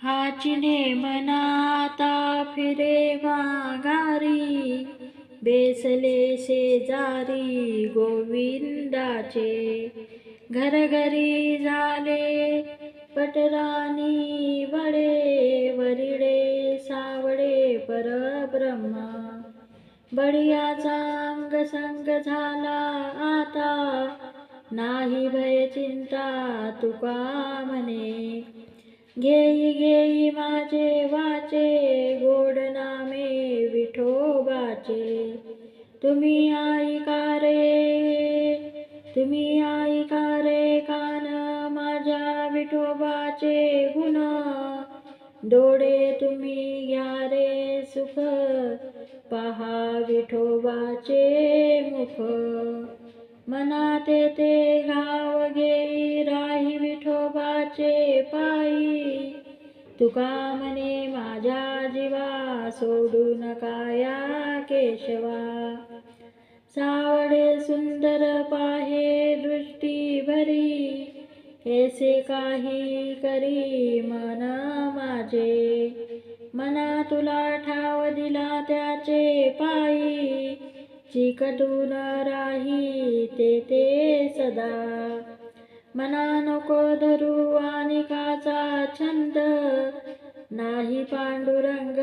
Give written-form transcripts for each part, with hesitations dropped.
हाची नेमनाता फिरे माघारी, बेसले शेजारी गोविंदाचे. घरघरी झाले पटरानी वडे, वरिडे सावडे परब्रह्मा. बळीयाचा अंग संग झाला आता, नाही भय चिंता तुका म्हणे. घेई घेई माझे वाचे, गोड नामे विठोबाचे. तुम्ही ऐका रे कान माझ्या विठोबाचे गुण. डोळे तुम्ही घ्या रे सुख, पहा विठोबाचे मुख. मनात ते घाव घेई राही विठोबाचे पायी. तुका म्हणे माझ्या जीवा, सोडू नका या केशवा. सावडे सुंदर पाहे दृष्टी भरी, ऐसे काही करी मन माझे. मना तुला ठाव दिला त्याचे पायी, चिकटून राही ते सदा. मना नको धरू अनेकाचा छंद, नाही पांडुरंग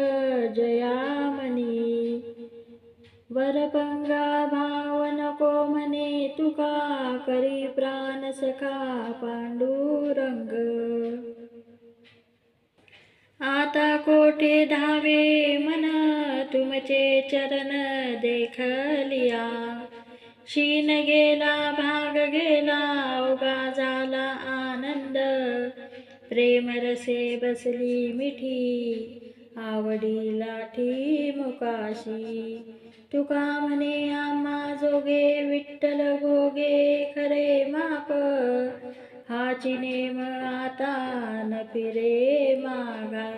जयामनी. वरपंगा भाव नको म्हणे तुका, करी प्राण सखा पांडुरंग. आता कोठे धावे मन, तुमचे चरण देखलिया. शीन गेला भाग गेला, अवघा झाला आनंद. प्रेम रसे बसली मिठी, आवडी लाठी मुकाशी. तुका म्हणे आम्हा जोगे, विठ्ठल भोगे खरे माप. हाची नेम आता न फिरे माघारी.